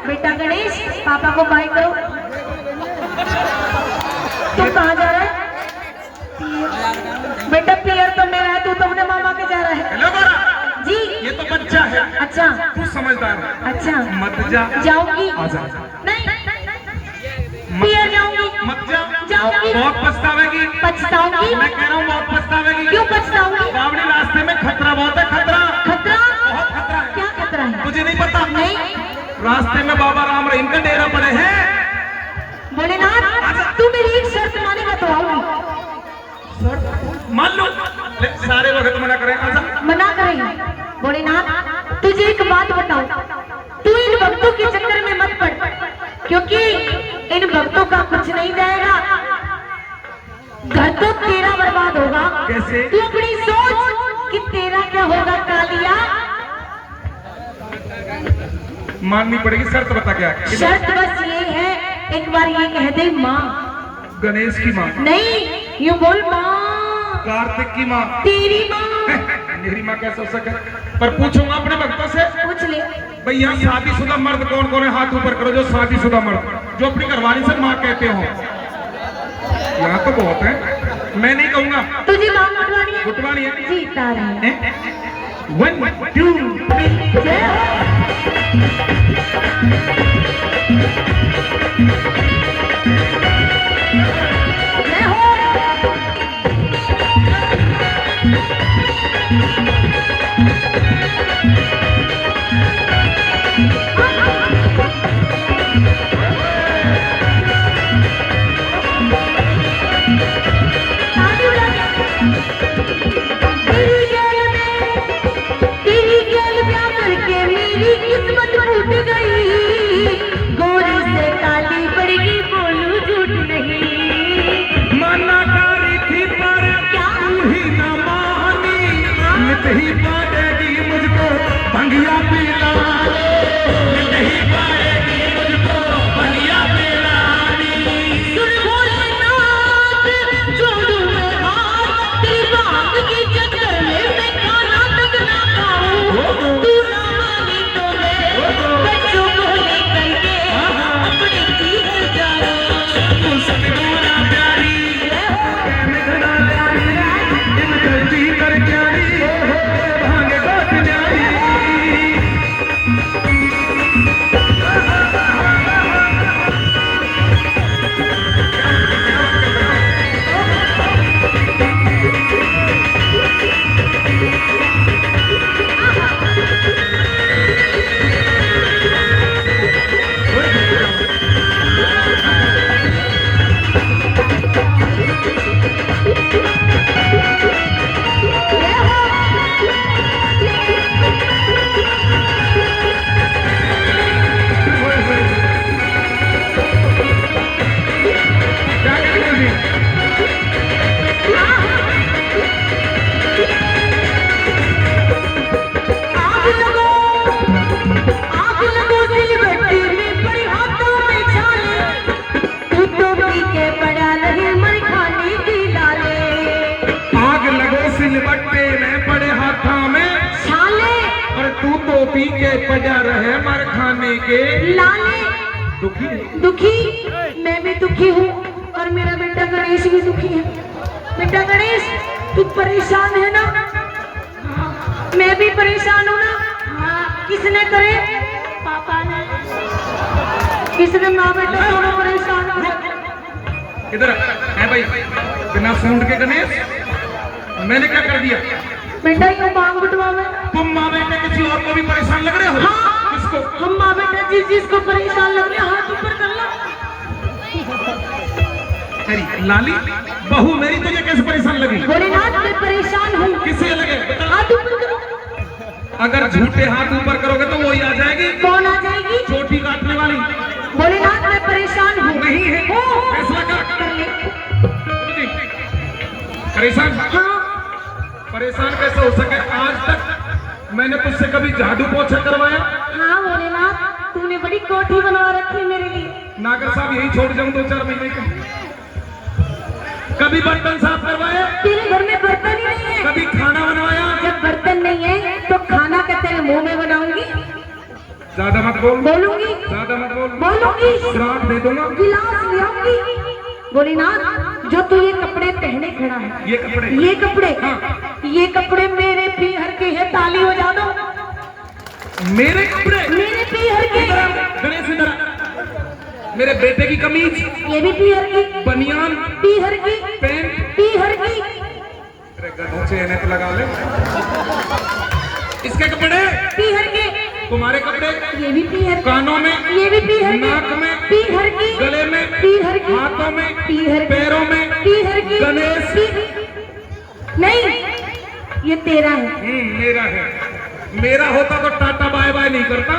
बेटा गणेश पापा को बाय करो। तू कहाँ जा रहा है? बेटा पियर तो मेरा है, तू तो अपने मामा के जा रहा है। हेलो बारा जी ये तो बच्चा है। अच्छा तू समझदार है। अच्छा मत जा। जाऊंगी आजा। नहीं पियर जाऊंगी। मत जा। जाऊंगी। बहुत पछतावेगी। पछताऊंगी। मैं कह रहा हूँ बहुत पछतावेगी। क्यों पछताऊंगी? बावड़ी रास्ते में खतरा बहुत है। खतरा खतरा बहुत खतरा है। क्या खतरा है? तुझे नहीं पता? नहीं। रास्ते में बाबा राम रहीम का डेरा पड़े हैं। भोलेनाथ तू मेरी एक शर्त मानेगा तो आऊंगी। मान लो सारे वक्त मना करें। आजा। मना करेंगे। भोलेनाथ तुझे एक बात बताऊं, तू इन भक्तों के चक्कर में मत पड़, क्योंकि इन भक्तों का कुछ नहीं जाएगा, घर तो तेरा बर्बाद होगा। कैसे? तू अपनी सोच कि तेरा क्या होगा कालिया। माननी पड़ेगी। शर्त बता क्या है? शर्त बस ये है, एक बार ये कह दे माँ। गणेश की माँ? नहीं यूं बोल माँ। कार्तिक की माँ? तेरी माँ। मेरी माँ कैसे हो सके? पर पूछूंगा अपने भक्तों से। पूछ ले। भैया शादीशुदा मर्द कौन कौन है? हाथ ऊपर करो जो शादीशुदा मर्द, जो अपनी घरवाली से माँ कहते हो। यहाँ तो बहुत है। मैं नहीं कहूंगा। तुझे माँ गुटवानी है? गुटवानी है। जीता रहे। 1 2 3 जय हो। जय हो। तेरी गैल प्यार करके मेरी किस्मत फूट गई, गोरी से काली पड़ गई, बोलूं झूठ नहीं। मना करी थी पर क्या? तू ही न मानी, नित ही पाएगी मुझको भंगिया पिलाने, नित ही पाएगी मुझको भंगिया पिलाने। सुन भोलेनाथ जोड़ू मैं हाथ, तेरी बात के चक्कर में मैं खाना तक ना खाऊं। तू ना मानी तो मैं बच्चों को लेकर के अपने तीर जाऊं। तू सतगुना प्यारी, मेघना प्यारी, इन करती कर प्यारी, भांगे बात न्यारी। क्या कहती थी? आग लगो सिलवट्टी में पड़ी हाथों में छाले, तू तो पी के पड़ा रहे मर खाने की लाले। आग लगो सिलबट्टे में पड़े हाथों में छाले और तू तो पी के पड़ा रहे मर खाने के लाले। दुखी। दुखी? मैं भी दुखी हूँ और मेरा बेटा गणेश भी दुखी है। बेटा गणेश तू परेशान है ना? मैं भी परेशान हूँ ना? किसने करे? पापा ने। किसने? माँ बेटा दोनों परेशान हो। इधर है भाई, बिना सूंड के गणेश मैंने क्या कर दिया? बेटा यूँ मांग बुटवा में तुम माँ बेटे किसी और को भी परेशान लग रहे हो? हाँ। किसको? हम माँ बेटा जिसको परेशान लग रहे हैं हाथ ऊपर कर लो। तेरी लाली बहू मेरी तुझे कैसे परेशान लगी? भोलेनाथ मैं परेशान हूँ। किससे लगे? हाथ ऊपर करो। अगर झूठे हाथ ऊपर करोगे तो वही आ जाएगी। कौन आ जाएगी? चोटी काटने वाली। भोलेनाथ मैं परेशान हूँ। नहीं है। हो। फैसला कर ले। परेशान? हाँ। परेशान कैसे हो सके? आज तक मैंने तुझसे कभी झाड़ू पोछा करवाया? हाँ भोलेनाथ तूने बड़ी कोठी बनवा रखी है मेरे लिए। नागर साहब यही छोड़ जाऊं 2-4 महीने के। कभी बर्तन साफ करवाया? तेरे घर में बर्तन ही नहीं है। कभी खाना बनवाया? जब बर्तन नहीं है तो खाना का तेरे मुंह में बनाऊंगी। ज्यादा मत बोल, बोलूंगी, ज्यादा मत बोल, बोलूंगी, श्राप दे दूंगा। गिलास ले आऊंगी। भोलेनाथ, जो तू ये कपड़े पहने खड़ा है, ये कपड़े, ये कपड़े, हाँ। ये कपड़े मेरे पीहर के है, ताली हो जा दो। मेरे कपड़े, मेरे पीहर के। गणेश इधर आ। मेरे बेटे की कमीज, ये भी पीहर की। बनियान, पीहर की। पैंट, पीहर की। अरे गधों से इन्हें तो लगा ले। इसके कपड़े पीहर के। तुम्हारे कपड़े, ये भी पीहर। कानों में, ये भी पीहर की। नाक में, पीहर की। गले में, पीहर की। हाथों में, पीहर की। पैरों में, पीहर की। गणेश। नहीं, ये तेरा है। मेरा है। मेरा होता तो टाटा बाय बाय नहीं करता,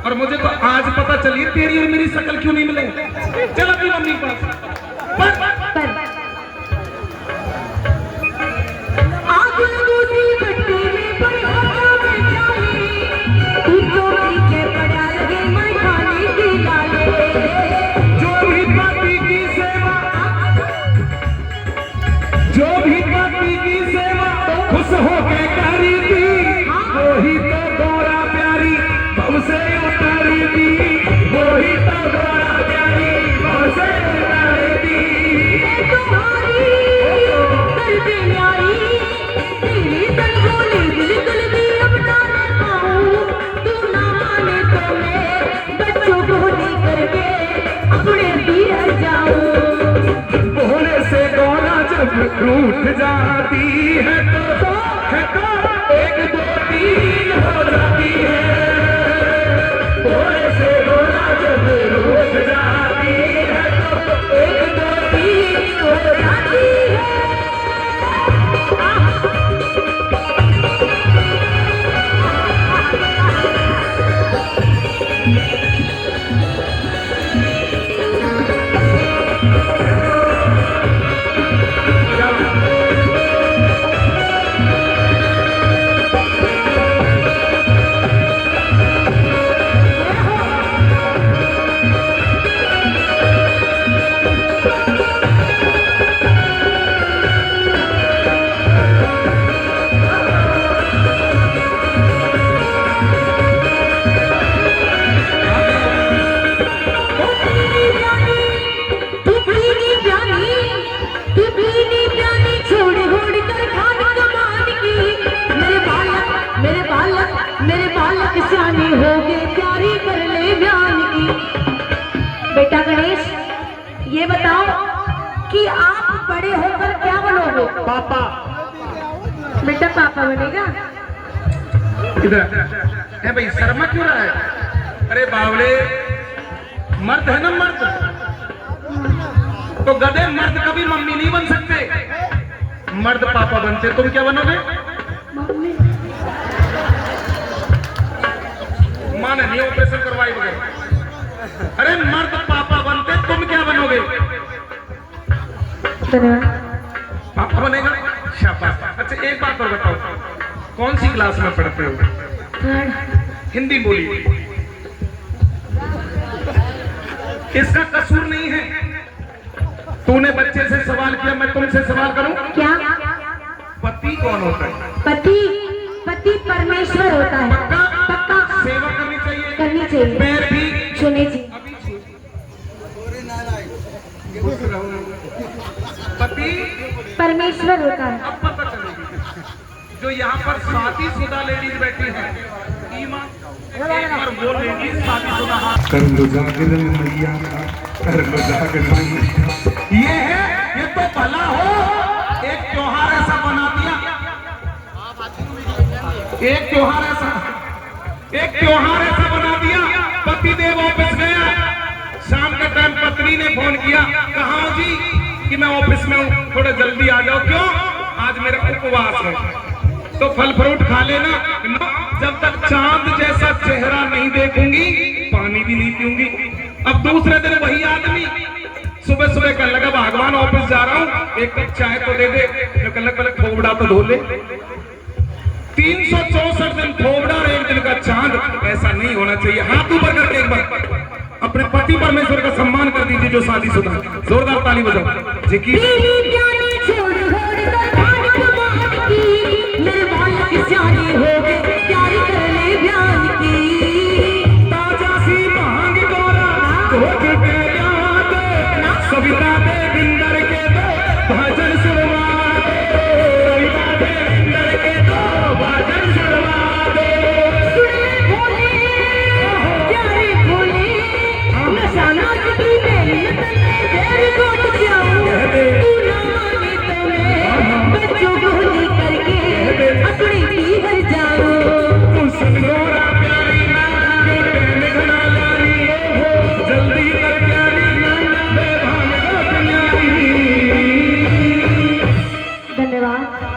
और मुझे तो आज पता चली तेरी और मेरी शक्ल क्यों नहीं मिले। चल अपनी मम्मी के पास। पर आग लगो सी भट्टी में बढ़िया बेचारी, तू तो पीछे पड़ा लगे मैं खाने की लाले। जो भी पापी की सेवा, जो भी पापी की सेवा खुश होके करी थी, वही तो गोरा प्यारी भव से उतारी थी, वही तो गोरा प्यारी भव से उतारी थी। तुम्हारी दर्द न्यारी, तेरी तनगोली बिल्कुल भी अब ना पाऊं, तू ना माने तो मैं बच्चों को लेकर के अपने पीहर जाऊं। बोले से गोरा जब रूठ जाती है तो एक दो तीन हो जाती है। बोले से गोरा जब रूठ जाती है तो एक दो तीन हो जाती है। बेटा गणेश, ये बताओ कि आप बड़े होकर क्या बनोगे? पापा। बेटा पापा बनेगा? इधर है भाई, शर्मा क्यों रहा है? अरे बावले, मर्द है ना मर्द, तो गधे मर्द कभी मम्मी नहीं बन सकते, मर्द पापा बनते। तुम क्या बनोगे? माँ ने नहीं ऑपरेशन करवाई बगैर। अरे मर्द पापा बनते, तुम क्या बनोगे? पापा बनेगा, शाबाश। अच्छा एक बात और बताओ, कौन सी क्लास में पढ़ते हो? हिंदी बोलिए। इसका कसूर नहीं है। तूने बच्चे से सवाल किया, मैं तुमसे सवाल करूं? क्या? पति कौन होता है? पति, पति परमेश्वर होता है। पक्का? पक्का। सेवा करनी चाहिए, करनी चाहिए, पैर भी छूने चाहिए। पति परमेश्वर होता है। अब पता चलेगी। जो यहाँ पर शादीशुदा लेडीज बैठी हैं, एक बार वो लेडीज शादीशुदा हाथ कर लो जागरण मैया का, कर लो जागरण। ये है, ये तो भला हो, एक त्योहार ऐसा बना दिया, एक त्योहार ऐसा बना दिया। पतिदेव ऑफिस गया, शाम के टाइम पत्नी ने फोन किया, कहाँ हो जी? कि मैं ऑफिस में हूँ, थोड़ा जल्दी आ जाओ। क्यों? आज मेरा उपवास है। तो फल फ्रूट खा लेना, जब तक चांद जैसा चेहरा नहीं देखूंगी पानी भी नहीं पीऊंगी। अब दूसरे दिन वही आदमी सुबह सुबह कहने लगा, भगवान ऑफिस जा रहा हूँ, एक कप चाय तो दे दे। तो कहने लगा, पहले खोबड़ा तो धो ले। 364 दिन खोबड़ा और एक दिन का चांद, ऐसा नहीं होना चाहिए। हाथ ऊपर करके एक बार अपने पति परमेश्वर का सम्मान कर दीजिए जो शादीशुदा। जोरदार ताली बजाओ। जी की